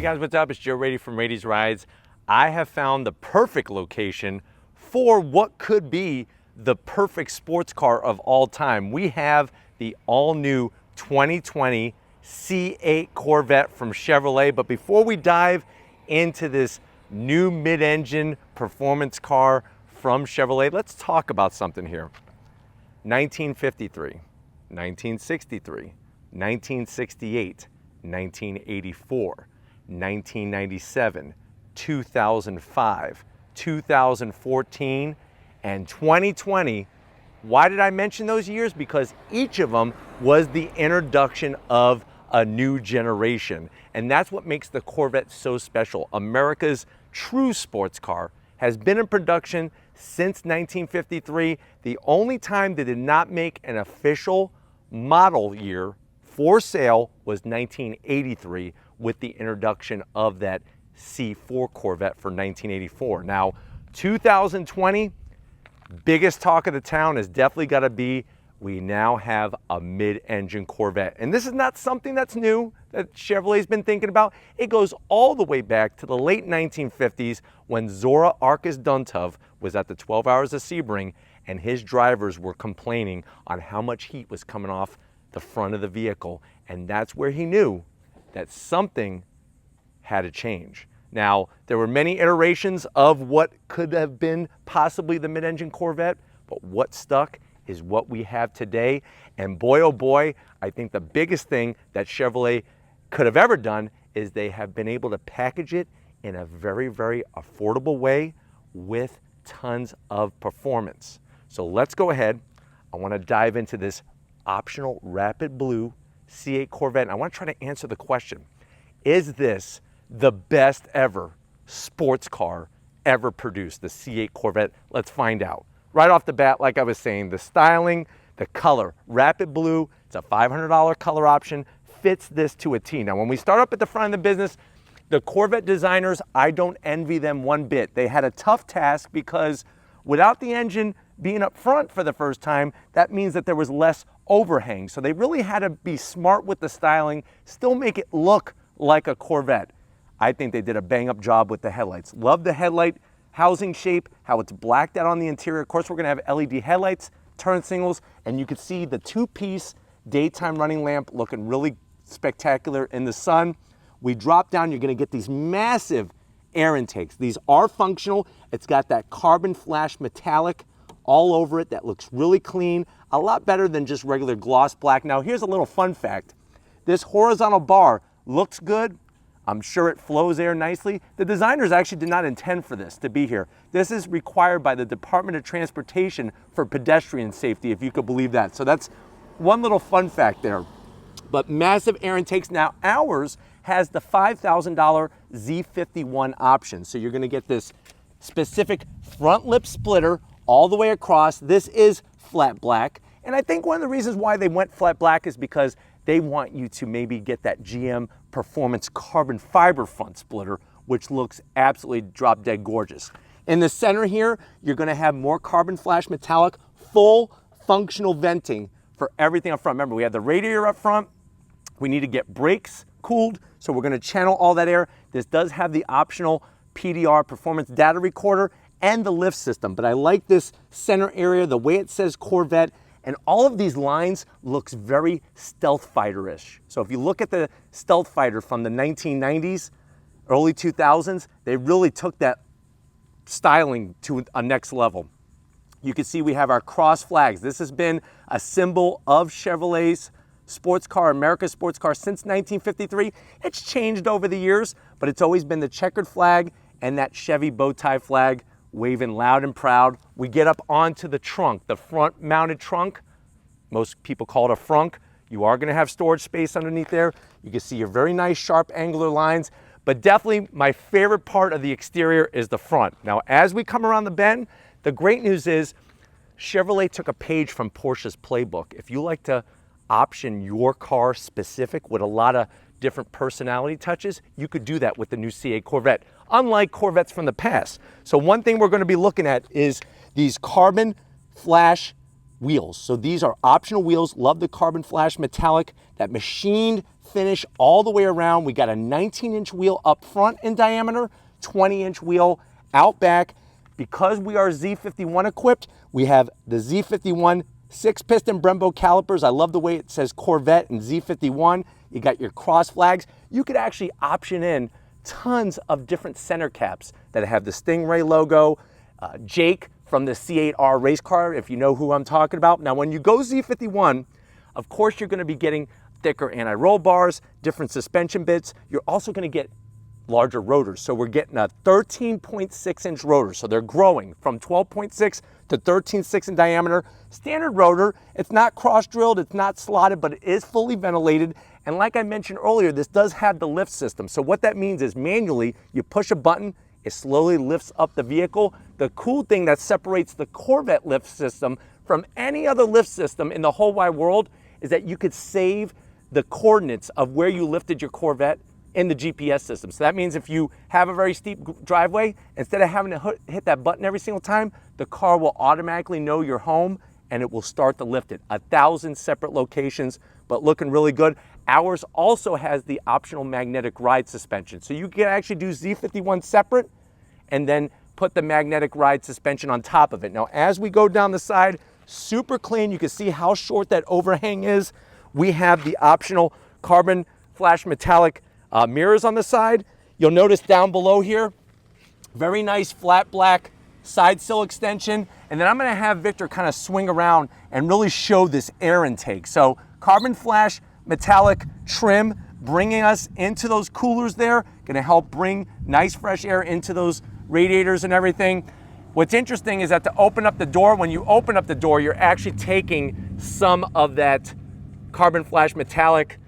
guys, what's up? It's Joe Rady from Rady's Rides. I have found the perfect location for what could be the perfect sports car of all time. We have the all-new 2020 C8 Corvette from Chevrolet. But before we dive into this new mid-engine performance car from Chevrolet, let's talk about something here. 1953, 1963, 1968, 1984, 1997, 2005, 2014, and 2020. Why did I mention those years? Because each of them was the introduction of a new generation. And that's what makes the Corvette so special. America's true sports car has been in production since 1953. The only time they did not make an official model year for sale was 1983 with the introduction of that C4 Corvette for 1984. Now, 2020, biggest talk of the town has definitely got to be we now have a mid-engine Corvette. And this is not something that's new that Chevrolet's been thinking about. It goes all the way back to the late 1950s when Zora Arkus Duntov was at the 12 Hours of Sebring and his drivers were complaining on how much heat was coming off the front of the vehicle. And that's where he knew that something had to change. Now, there were many iterations of what could have been possibly the mid-engine Corvette, but what stuck is what we have today. And boy, oh boy, I think the biggest thing that Chevrolet could have ever done is they have been able to package it in a very, very affordable way with tons of performance. So let's go ahead. I want to dive into this optional rapid blue C8 Corvette. And I want to try to answer the question, is this the best ever sports car ever produced, the C8 Corvette? Let's find out. Right off the bat, like I was saying, the styling, the color, rapid blue, it's a $500 color option, fits this to a T. Now, when we start up at the front of the business, the Corvette designers, I don't envy them one bit. They had a tough task because without the engine being up front for the first time, that means that there was less overhang. So they really had to be smart with the styling, still make it look like a Corvette. I think they did a bang-up job with the headlights. Love the headlight housing shape, how it's blacked out on the interior. Of course, we're gonna have LED headlights, turn signals, and you can see the two-piece daytime running lamp looking really spectacular in the sun. We drop down, you're gonna get these massive air intakes. These are functional. It's got that carbon flash metallic all over it that looks really clean, a lot better than just regular gloss black. Now, here's a little fun fact. This horizontal bar looks good. I'm sure it flows air nicely. The designers actually did not intend for this to be here. This is required by the Department of Transportation for pedestrian safety, if you could believe that. So that's one little fun fact there. But massive air intakes. Now, ours has the $5,000 Z51 option. So you're gonna get this specific front lip splitter all the way across. This is flat black. And I think one of the reasons why they went flat black is because they want you to maybe get that GM Performance carbon fiber front splitter, which looks absolutely drop dead gorgeous. In the center here, you're gonna have more carbon flash metallic, full functional venting for everything up front. Remember, we have the radiator up front. We need to get brakes cooled, so we're gonna channel all that air. This does have the optional PDR performance data recorder and the lift system, but I like this center area, the way it says Corvette. And all of these lines looks very stealth fighter-ish. So if you look at the stealth fighter from the 1990s, early 2000s, they really took that styling to a next level. You can see we have our cross flags. This has been a symbol of Chevrolet's sports car, America's sports car, since 1953. It's changed over the years, but it's always been the checkered flag and that Chevy bow tie flag waving loud and proud. We get up onto the trunk, the front mounted trunk. Most people call it a frunk. You are gonna have storage space underneath there. You can see your very nice sharp angular lines, but definitely my favorite part of the exterior is the front. Now, as we come around the bend, the great news is Chevrolet took a page from Porsche's playbook. If you like to option your car specific with a lot of different personality touches, you could do that with the new C8 Corvette, unlike Corvettes from the past. So one thing we're going to be looking at is these carbon flash wheels. So these are optional wheels. Love the carbon flash metallic, that machined finish all the way around. We got a 19-inch wheel up front in diameter, 20-inch wheel out back. Because we are Z51 equipped, we have the Z51 6-piston Brembo calipers. I love the way it says Corvette and Z51. You got your cross flags. You could actually option in tons of different center caps that have the Stingray logo, Jake from the C8R race car, if you know who I'm talking about. Now, when you go Z51, of course, you're going to be getting thicker anti-roll bars, different suspension bits. You're also going to get larger rotors. So we're getting a 13.6-inch rotor. So they're growing from 12.6 to 13.6 in diameter. Standard rotor. It's not cross-drilled, it's not slotted, but it is fully ventilated. And like I mentioned earlier, this does have the lift system. So what that means is manually, you push a button, it slowly lifts up the vehicle. The cool thing that separates the Corvette lift system from any other lift system in the whole wide world is that you could save the coordinates of where you lifted your Corvette in the GPS system. So that means if you have a very steep driveway, instead of having to hit that button every single time, the car will automatically know you're home and it will start to lift it. 1,000 separate locations, but looking really good. Ours also has the optional magnetic ride suspension. So you can actually do Z51 separate and then put the magnetic ride suspension on top of it. Now, as we go down the side, super clean. You can see how short that overhang is. We have the optional carbon flash metallic mirrors on the side. You'll notice down below here, very nice flat black side sill extension. And then I'm gonna have Victor kind of swing around and really show this air intake. So carbon flash metallic trim, bringing us into those coolers there, gonna help bring nice fresh air into those radiators and everything. What's interesting is that to open up the door, when you open up the door, you're actually taking some of that carbon flash metallic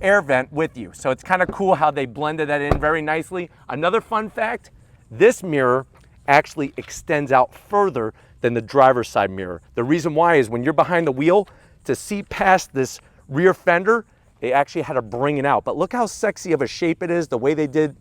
air vent with you. So it's kind of cool how they blended that in very nicely. Another fun fact, this mirror actually extends out further than the driver's side mirror. The reason why is when you're behind the wheel, to see past this rear fender, they actually had to bring it out. But look how sexy of a shape it is, the way they did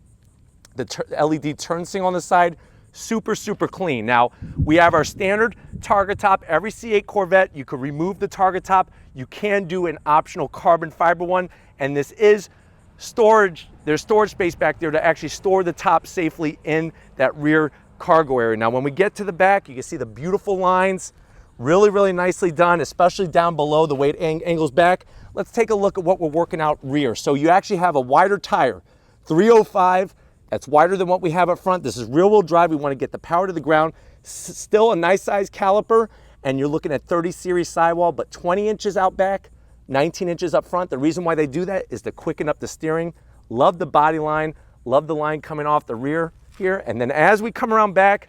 the LED turn signal on the side, super, super clean. Now, we have our standard target top. Every C8 Corvette, you could remove the target top. You can do an optional carbon fiber one, and this is storage. There's storage space back there to actually store the top safely in that rear cargo area. Now, when we get to the back, you can see the beautiful lines, really, really nicely done, especially down below the way it angles back. Let's take a look at what we're working out rear. So you actually have a wider tire, 305. That's wider than what we have up front. This is rear wheel drive. We want to get the power to the ground. Still a nice size caliper, and you're looking at 30 series sidewall, but 20 inches out back, 19 inches up front. The reason why they do that is to quicken up the steering. Love the body line, love the line coming off the rear here. And then as we come around back,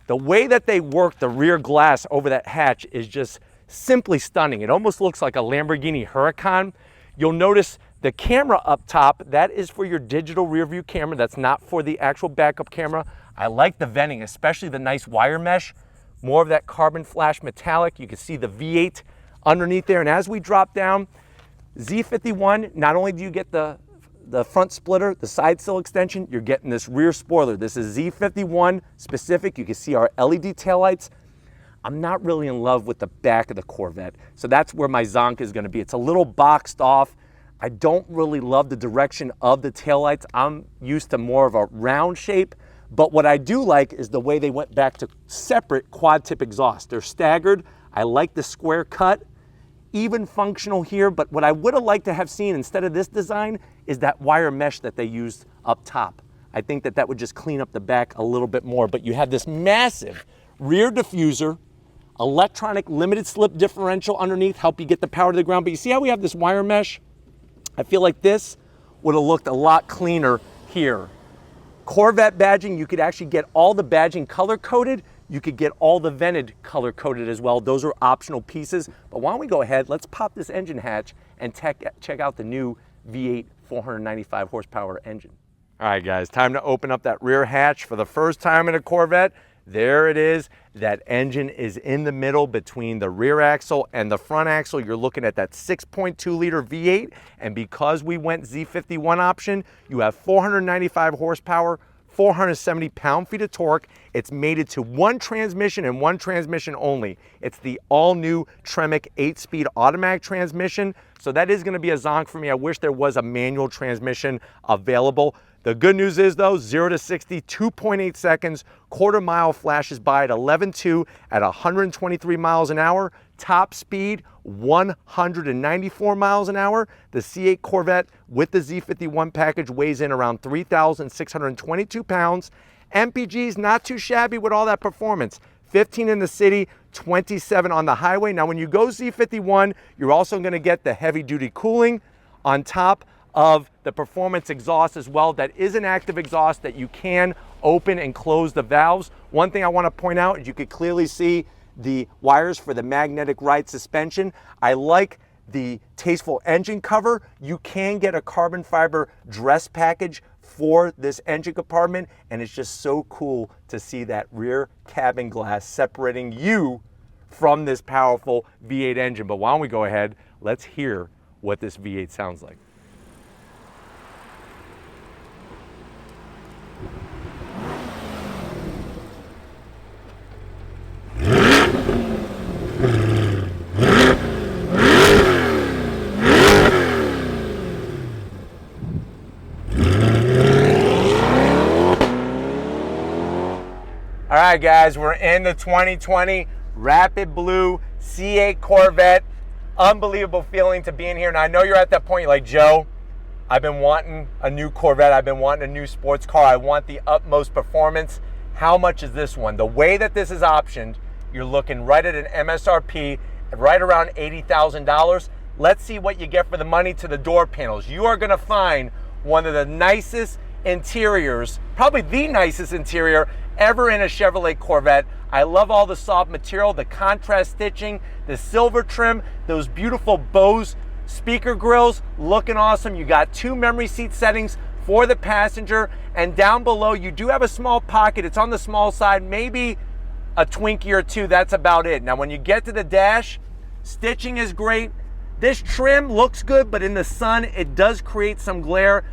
the way that they work the rear glass over that hatch is just simply stunning. It almost looks like a Lamborghini Huracan. You'll notice the camera up top, that is for your digital rear view camera. That's not for the actual backup camera. I like the venting, especially the nice wire mesh. More of that carbon flash metallic. You can see the V8 underneath there. And as we drop down, Z51, not only do you get the front splitter, the side sill extension, you're getting this rear spoiler. This is Z51 specific. You can see our LED taillights. I'm not really in love with the back of the Corvette. So that's where my zonk is gonna be. It's a little boxed off. I don't really love the direction of the taillights. I'm used to more of a round shape, but what I do like is the way they went back to separate quad tip exhaust. They're staggered. I like the square cut, even functional here, but what I would have liked to have seen instead of this design is that wire mesh that they used up top. I think that that would just clean up the back a little bit more, but you have this massive rear diffuser, electronic limited slip differential underneath, help you get the power to the ground, but you see how we have this wire mesh? I feel like this would have looked a lot cleaner here. Corvette badging, you could actually get all the badging color coded. You could get all the vented color coded as well. Those are optional pieces. But why don't we go ahead, let's pop this engine hatch and check out the new V8 495 horsepower engine. All right, guys, time to open up that rear hatch for the first time in a Corvette. There it is. That engine is in the middle between the rear axle and the front axle. You're looking at that 6.2 liter V8. And because we went Z51 option, you have 495 horsepower, 470 pound-feet of torque. It's mated to one transmission and one transmission only. It's the all-new Tremec 8-speed automatic transmission. So that is going to be a zonk for me. I wish there was a manual transmission available. The good news is though, 0 to 60, 2.8 seconds, quarter mile flashes by at 11.2 at 123 miles an hour. Top speed, 194 miles an hour. The C8 Corvette with the Z51 package weighs in around 3,622 pounds. MPG's not too shabby with all that performance. 15 in the city, 27 on the highway. Now when you go Z51, you're also gonna get the heavy duty cooling on top of the performance exhaust as well. That is an active exhaust that you can open and close the valves. One thing I want to point out is you could clearly see the wires for the magnetic ride suspension. I like the tasteful engine cover. You can get a carbon fiber dress package for this engine compartment, and it's just so cool to see that rear cabin glass separating you from this powerful V8 engine. But why don't we go ahead, let's hear what this V8 sounds like. All right, guys, we're in the 2020 Rapid Blue C8 Corvette. Unbelievable feeling to be in here. And I know you're at that point, you're like, Joe, I've been wanting a new Corvette. I've been wanting a new sports car. I want the utmost performance. How much is this one? The way that this is optioned, you're looking right at an MSRP at right around $80,000. Let's see what you get for the money to the door panels. You are gonna find one of the nicest interiors, probably the nicest interior ever in a Chevrolet Corvette. I love all the soft material, the contrast stitching, the silver trim, those beautiful Bose speaker grills, looking awesome. You got 2 memory seat settings for the passenger, and down below you do have a small pocket. It's on the small side, maybe a Twinkie or 2, that's about it. Now when you get to the dash, stitching is great. This trim looks good, but in the sun it does create some glare.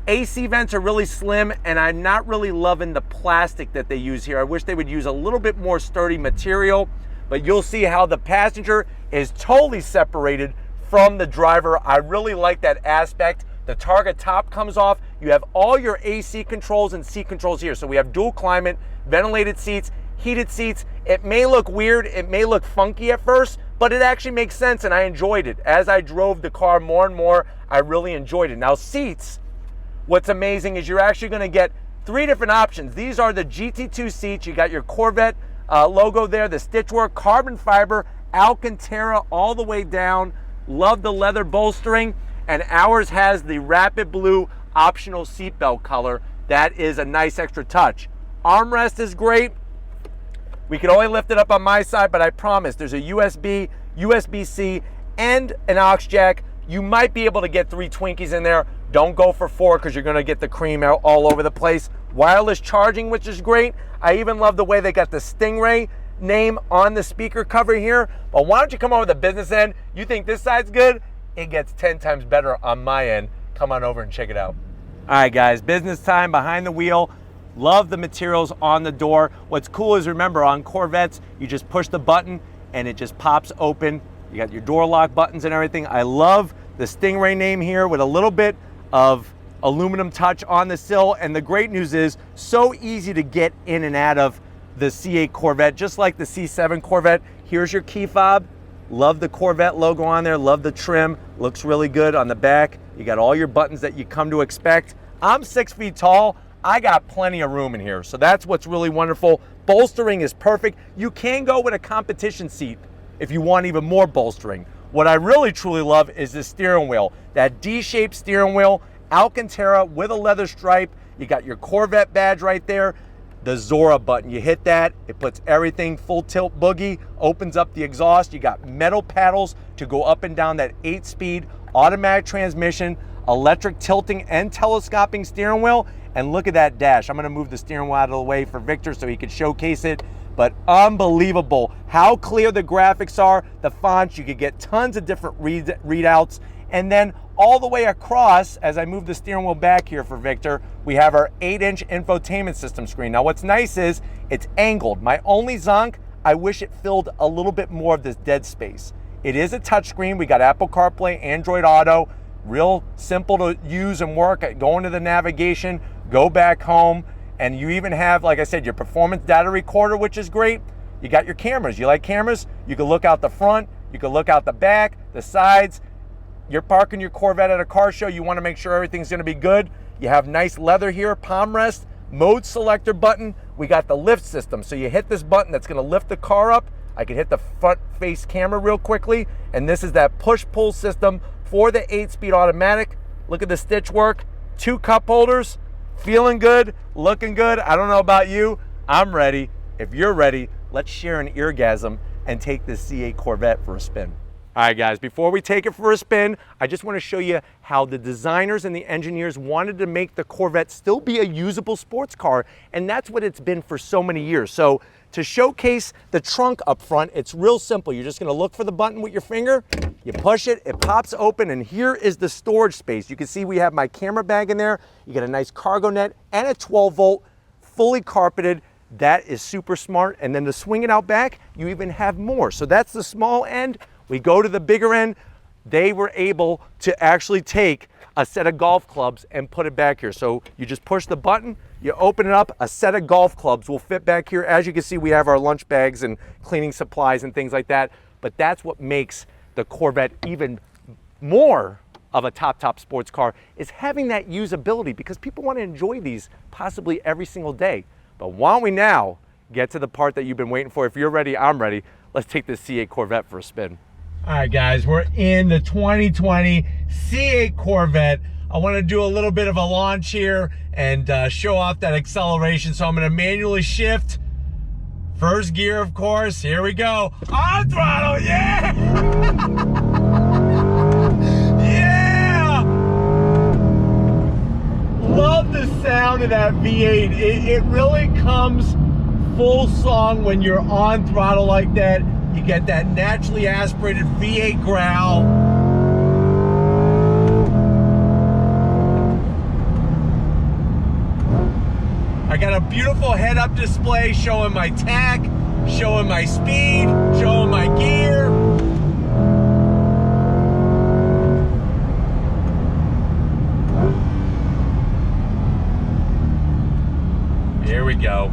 AC vents are really slim, and I'm not really loving the plastic that they use here. I wish they would use a little bit more sturdy material, but you'll see how the passenger is totally separated from the driver. I really like that aspect. The target top comes off. You have all your AC controls and seat controls here. So we have dual climate, ventilated seats, heated seats. It may look weird, it may look funky at first, but it actually makes sense, and I enjoyed it. As I drove the car more and more, I really enjoyed it. Now seats, what's amazing is you're actually gonna get 3 different options. These are the GT2 seats. You got your Corvette logo there, the stitchwork, carbon fiber, Alcantara all the way down. Love the leather bolstering, and ours has the Rapid Blue optional seatbelt color. That is a nice extra touch. Armrest is great. We can only lift it up on my side, but I promise there's a USB, USB-C, and an aux jack. You might be able to get 3 Twinkies in there. Don't go for 4 because you're gonna get the cream out all over the place. Wireless charging, which is great. I even love the way they got the Stingray name on the speaker cover here. But why don't you come over the business end? You think this side's good? It gets 10 times better on my end. Come on over and check it out. All right, guys, business time behind the wheel. Love the materials on the door. What's cool is, remember, on Corvettes, you just push the button and it just pops open. You got your door lock buttons and everything. I love the Stingray name here with a little bit of aluminum touch on the sill. And the great news is, so easy to get in and out of the C8 Corvette, just like the C7 Corvette. Here's your key fob. Love the Corvette logo on there. Love the trim. Looks really good on the back. You got all your buttons that you come to expect. I'm 6 feet tall. I got plenty of room in here. So that's what's really wonderful. Bolstering is perfect. You can go with a competition seat if you want even more bolstering. What I really truly love is the steering wheel. That D-shaped steering wheel, Alcantara with a leather stripe. You got your Corvette badge right there. The Zora button, you hit that, it puts everything full tilt boogie, opens up the exhaust. You got metal paddles to go up and down that 8-speed automatic transmission, electric tilting and telescoping steering wheel. And look at that dash. I'm gonna move the steering wheel out of the way for Victor so he can showcase it. But unbelievable how clear the graphics are, the fonts. You could get tons of different readouts. And then all the way across, as I move the steering wheel back here for Victor, we have our 8-inch infotainment system screen. Now what's nice is it's angled. My only zonk, I wish it filled a little bit more of this dead space. It is a touchscreen. We got Apple CarPlay, Android Auto, real simple to use and work. Go into the navigation, go back home, and you even have, like I said, your performance data recorder, which is great. You got your cameras. You like cameras? You can look out the front, you can look out the back, the sides. You're parking your Corvette at a car show, you want to make sure everything's going to be good. You have nice leather here, palm rest, mode selector button. We got the lift system, so you hit this button that's going to lift the car up. I can hit the front face camera real quickly, and this is that push-pull system for the 8-speed automatic. Look at the stitch work, 2 cup holders, feeling good, looking good. I don't know about you, I'm ready. If you're ready, let's share an eargasm and take this C8 Corvette for a spin. All right, guys, before we take it for a spin, I just want to show you how the designers and the engineers wanted to make the Corvette still be a usable sports car, and that's what it's been for so many years. So to showcase the trunk up front, it's real simple. You're just going to look for the button with your finger, you push it, it pops open, and here is the storage space. You can see we have my camera bag in there. You get a nice cargo net and a 12-volt, fully carpeted. That is super smart. And then to swing it out back, you even have more. So that's the small end. We go to the bigger end. They were able to actually take a set of golf clubs and put it back here. So you just push the button, you open it up, a set of golf clubs will fit back here. As you can see, we have our lunch bags and cleaning supplies and things like that. But that's what makes the Corvette even more of a top sports car, is having that usability, because people want to enjoy these possibly every single day. But why don't we now get to the part that you've been waiting for? If you're ready, I'm ready. Let's take this C8 Corvette for a spin. All right, guys, we're in the 2020 C8 Corvette. I want to do a little bit of a launch here and show off that acceleration. So I'm going to manually shift. First gear, of course. Here we go. On throttle, yeah! Yeah! Love the sound of that V8. It really comes full song when you're on throttle like that. You get that naturally aspirated V8 growl. I got a beautiful head-up display showing my tach, showing my speed, showing my gear. Here we go.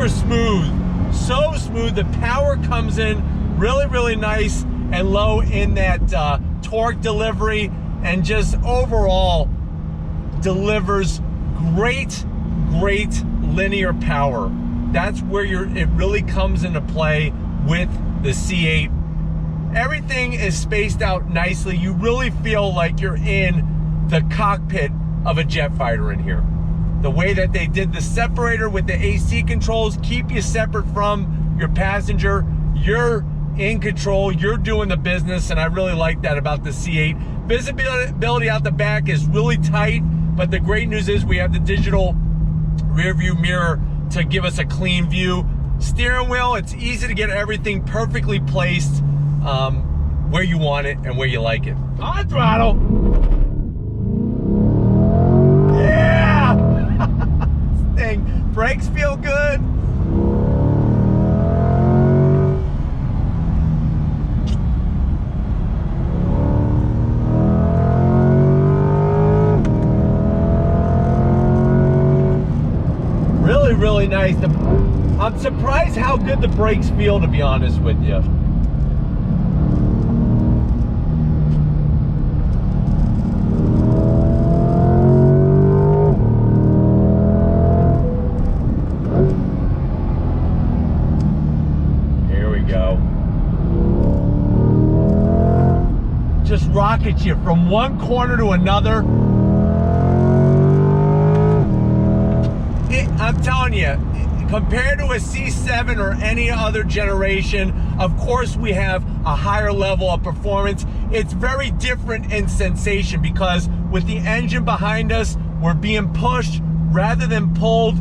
Smooth, so smooth. The power comes in really nice and low in that torque delivery, and just overall delivers great linear power. That's where it really comes into play with the C8. Everything is spaced out nicely. You really feel like you're in the cockpit of a jet fighter in here. The way that they did the separator with the AC controls keep you separate from your passenger. You're in control, you're doing the business, and I really like that about the C8. Visibility out the back is really tight, but the great news is we have the digital rear view mirror to give us a clean view. Steering wheel, it's easy to get everything perfectly placed where you want it and where you like it. On throttle. Thing. Brakes feel good. Really nice. I'm surprised how good the brakes feel, to be honest with you. Just rockets you from one corner to another. I'm telling you, compared to a C7 or any other generation, of course we have a higher level of performance. It's very different in sensation, because with the engine behind us, we're being pushed rather than pulled.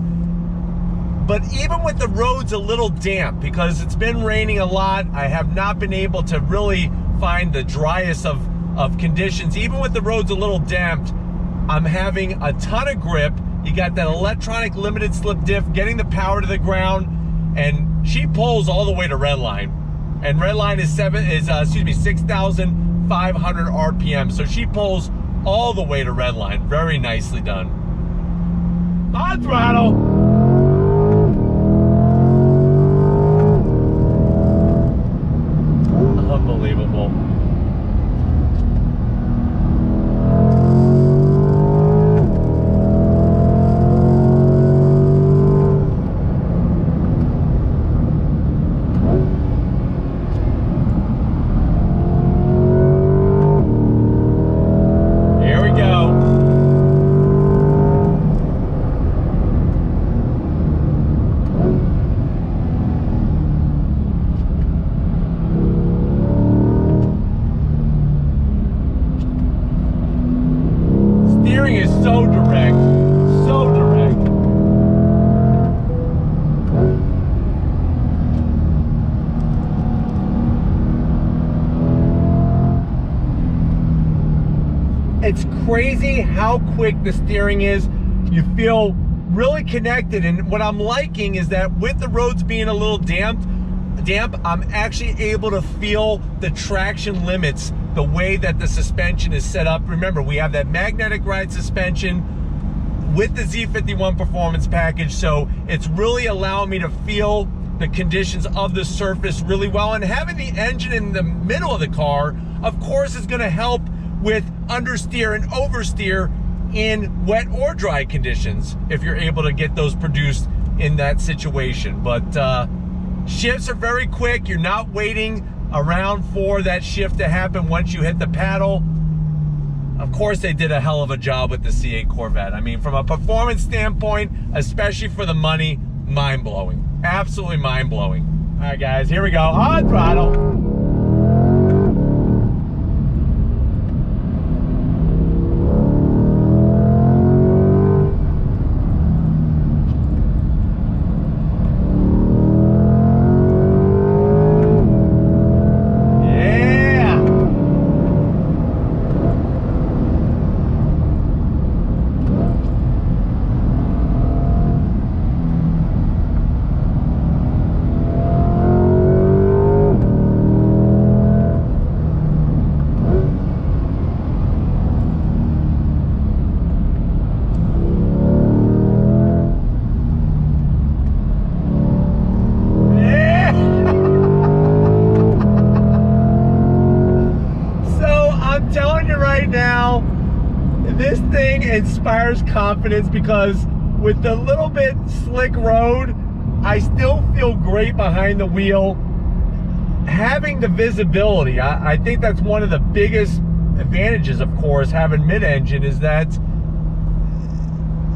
But even with the roads a little damp, because it's been raining a lot, I have not been able to really find the driest of conditions. Even with the roads a little damped, I'm having a ton of grip. You got that electronic limited slip diff getting the power to the ground, and she pulls all the way to redline. And redline is 6,500 RPM. So she pulls all the way to redline. Very nicely done. On throttle. Unbelievable. Here we go. Steering is so direct, so direct. It's crazy how quick the steering is. You feel really connected, and what I'm liking is that with the roads being a little damp, I'm actually able to feel the traction limits the way that the suspension is set up. Remember, we have that magnetic ride suspension with the Z51 performance package, so it's really allowing me to feel the conditions of the surface really well. And having the engine in the middle of the car, of course, is going to help with understeer and oversteer in wet or dry conditions if you're able to get those produced in that situation. But shifts are very quick. You're not waiting around for that shift to happen once you hit the paddle. Of course, they did a hell of a job with the C8 Corvette. I mean, from a performance standpoint, especially for the money, mind-blowing. Absolutely mind-blowing. All right, guys, here we go. On throttle. Now, this thing inspires confidence, because with the little bit slick road, I still feel great behind the wheel. Having the visibility, I think that's one of the biggest advantages, of course, having mid-engine, is that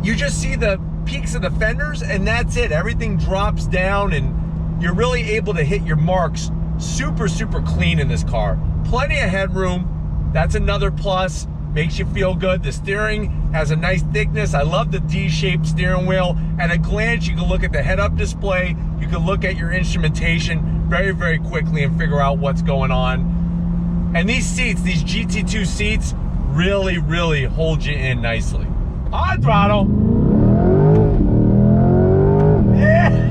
you just see the peaks of the fenders and that's it. Everything drops down and you're really able to hit your marks super, super clean in this car. Plenty of headroom. That's another plus. Makes you feel good. The steering has a nice thickness. I love the D-shaped steering wheel. At a glance, you can look at the head-up display. You can look at your instrumentation very, very quickly and figure out what's going on. And these seats, these GT2 seats, really, really hold you in nicely. On throttle. Yeah.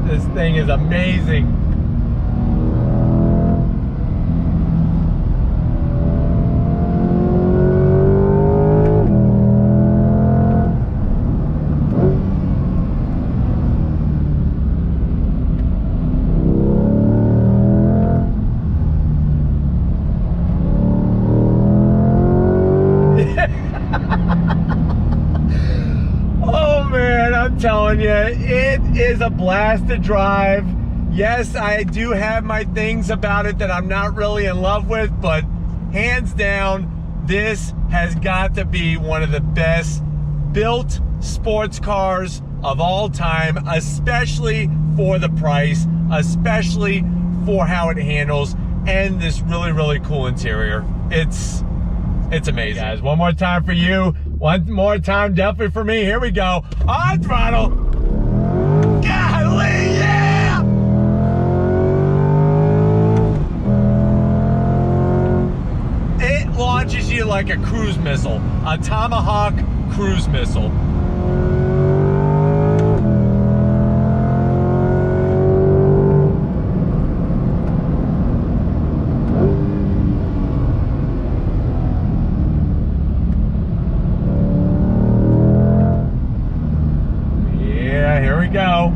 This thing is amazing. Oh man, I'm telling you, it is a blast to drive. Yes, I do have my things about it that I'm not really in love with, but hands down, this has got to be one of the best built sports cars of all time, especially for the price, especially for how it handles, and this really, really cool interior. It's amazing. Guys, one more time for you. One more time, definitely for me. Here we go. On throttle. Golly, yeah! It launches you like a cruise missile. A Tomahawk cruise missile. Here we go.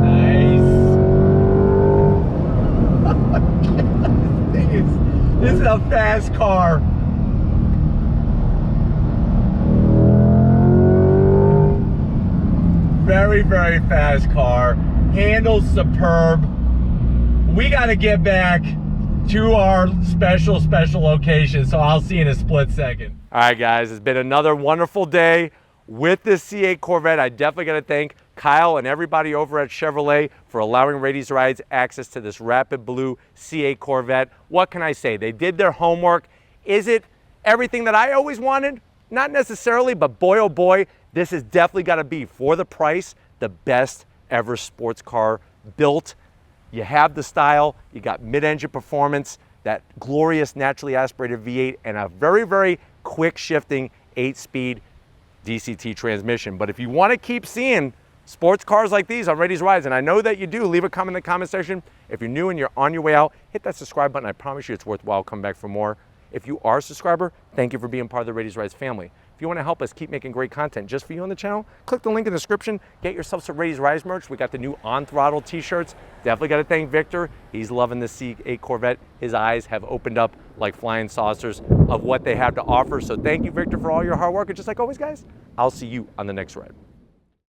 Nice. This is a fast car. Very, very fast car. Handles superb. We got to get back to our special location, so I'll see you in a split second. All right, guys, it's been another wonderful day with this C8 Corvette. I definitely got to thank Kyle and everybody over at Chevrolet for allowing Rady's Rides access to this Rapid Blue C8 Corvette. What can I say? They did their homework. Is it everything that I always wanted? Not necessarily, but boy, oh boy, this has definitely got to be, for the price, the best ever sports car built. You have the style, you got mid-engine performance, that glorious naturally aspirated V8, and a very, very quick shifting 8-speed DCT transmission. But if you want to keep seeing sports cars like these on Rady's Rides, and I know that you do, leave a comment in the comment section. If you're new and you're on your way out, hit that subscribe button. I promise you it's worthwhile. Come back for more. If you are a subscriber, thank you for being part of the Rady's Rides family. If you want to help us keep making great content just for you on the channel, click the link in the description. Get yourself some Rady's Rides merch. We got the new On Throttle t-shirts. Definitely got to thank Victor. He's loving the C8 Corvette. His eyes have opened up like flying saucers of what they have to offer. So thank you, Victor, for all your hard work. And just like always, guys, I'll see you on the next ride.